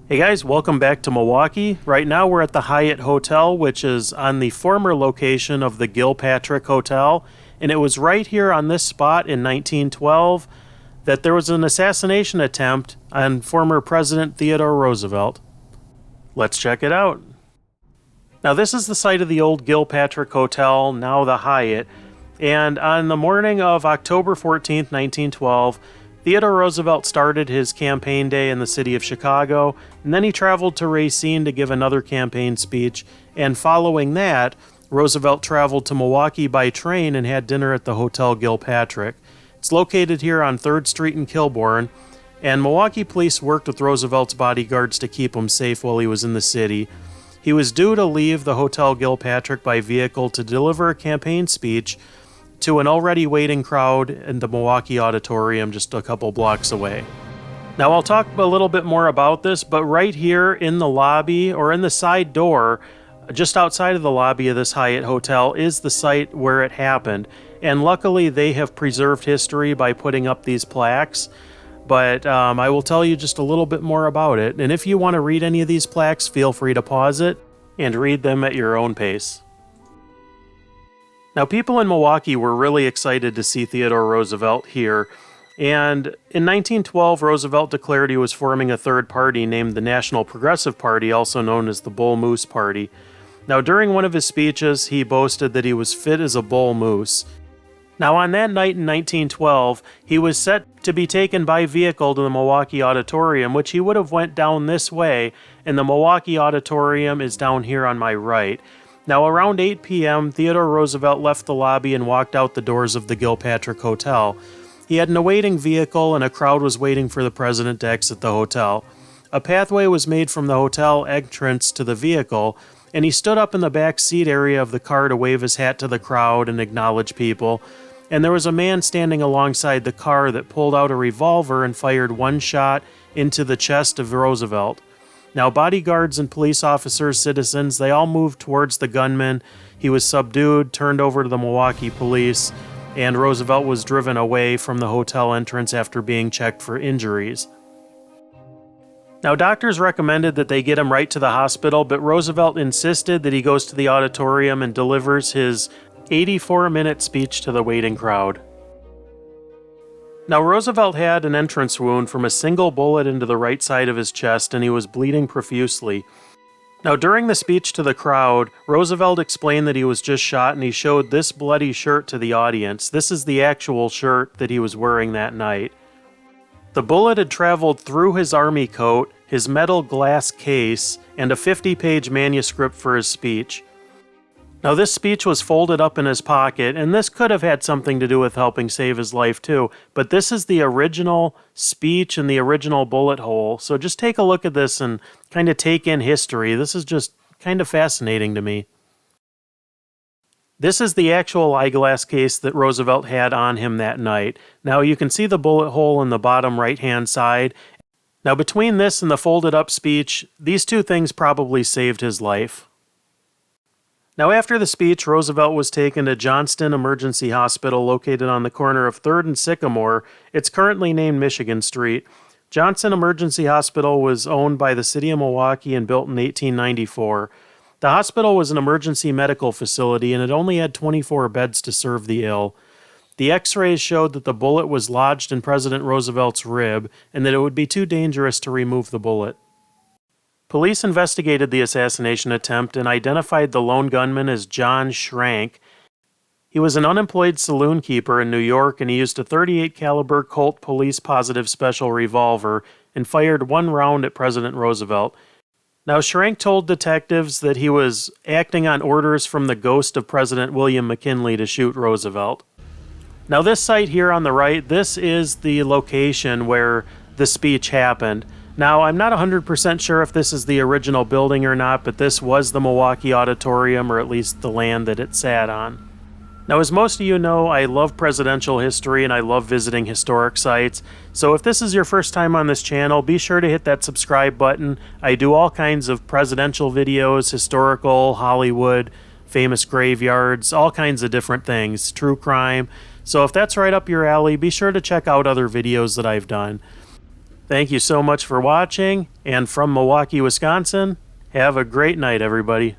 Hey guys, welcome back to Milwaukee. Right now we're at the Hyatt Hotel, which is on the former location of the Gilpatrick Hotel, and it was right here on this spot in 1912 that there was an assassination attempt on former President Theodore Roosevelt. Let's check it out. Now this is the site of the old Gilpatrick Hotel, now the Hyatt, and on the morning of October 14th, 1912, Theodore Roosevelt started his campaign day in the city of Chicago, and then he traveled to Racine to give another campaign speech, and following that, Roosevelt traveled to Milwaukee by train and had dinner at the Hotel Gilpatrick. It's located here on 3rd Street in Kilbourne, and Milwaukee police worked with Roosevelt's bodyguards to keep him safe while he was in the city. He was due to leave the Hotel Gilpatrick by vehicle to deliver a campaign speech to an already waiting crowd in the Milwaukee Auditorium just a couple blocks away. Now I'll talk a little bit more about this, but right here in the lobby or in the side door, just outside of the lobby of this Hyatt Hotel is the site where it happened. And luckily they have preserved history by putting up these plaques, but I will tell you just a little bit more about it. And if you want to read any of these plaques, feel free to pause it and read them at your own pace. Now, people in Milwaukee were really excited to see Theodore Roosevelt here, and in 1912, Roosevelt declared he was forming a third party named the National Progressive Party, also known as the Bull Moose Party. Now, during one of his speeches, he boasted that he was fit as a bull moose. Now, on that night in 1912, he was set to be taken by vehicle to the Milwaukee Auditorium, which he would have went down this way, and the Milwaukee Auditorium is down here on my right. Now, around 8 p.m., Theodore Roosevelt left the lobby and walked out the doors of the Gilpatrick Hotel. He had an awaiting vehicle, and a crowd was waiting for the president to exit the hotel. A pathway was made from the hotel entrance to the vehicle, and he stood up in the back seat area of the car to wave his hat to the crowd and acknowledge people. And there was a man standing alongside the car that pulled out a revolver and fired one shot into the chest of Roosevelt. Now, bodyguards and police officers, citizens, they all moved towards the gunman. He was subdued, turned over to the Milwaukee police, and Roosevelt was driven away from the hotel entrance after being checked for injuries. Now, doctors recommended that they get him right to the hospital, but Roosevelt insisted that he goes to the auditorium and delivers his 84-minute speech to the waiting crowd. Now, Roosevelt had an entrance wound from a single bullet into the right side of his chest, and he was bleeding profusely. Now, during the speech to the crowd, Roosevelt explained that he was just shot, and he showed this bloody shirt to the audience. This is the actual shirt that he was wearing that night. The bullet had traveled through his army coat, his metal glass case, and a 50-page manuscript for his speech. Now, this speech was folded up in his pocket, and this could have had something to do with helping save his life too, but this is the original speech and the original bullet hole, so just take a look at this and kind of take in history. This is just kind of fascinating to me. This is the actual eyeglass case that Roosevelt had on him that night. Now, you can see the bullet hole in the bottom right-hand side. Now, between this and the folded up speech, these two things probably saved his life. Now, after the speech, Roosevelt was taken to Johnston Emergency Hospital located on the corner of 3rd and Sycamore. It's currently named Michigan Street. Johnston Emergency Hospital was owned by the city of Milwaukee and built in 1894. The hospital was an emergency medical facility, and it only had 24 beds to serve the ill. The x-rays showed that the bullet was lodged in President Roosevelt's rib and that it would be too dangerous to remove the bullet. Police investigated the assassination attempt and identified the lone gunman as John Schrank. He was an unemployed saloon keeper in New York, and he used a .38 caliber Colt police-positive special revolver and fired one round at President Roosevelt. Now, Schrank told detectives that he was acting on orders from the ghost of President William McKinley to shoot Roosevelt. Now, this site here on the right, this is the location where the speech happened. Now, I'm not 100% sure if this is the original building or not, but this was the Milwaukee Auditorium, or at least the land that it sat on. Now, as most of you know, I love presidential history and I love visiting historic sites. So if this is your first time on this channel, be sure to hit that subscribe button. I do all kinds of presidential videos, historical, Hollywood, famous graveyards, all kinds of different things, true crime. So if that's right up your alley, be sure to check out other videos that I've done. Thank you so much for watching, and from Milwaukee, Wisconsin, have a great night, everybody.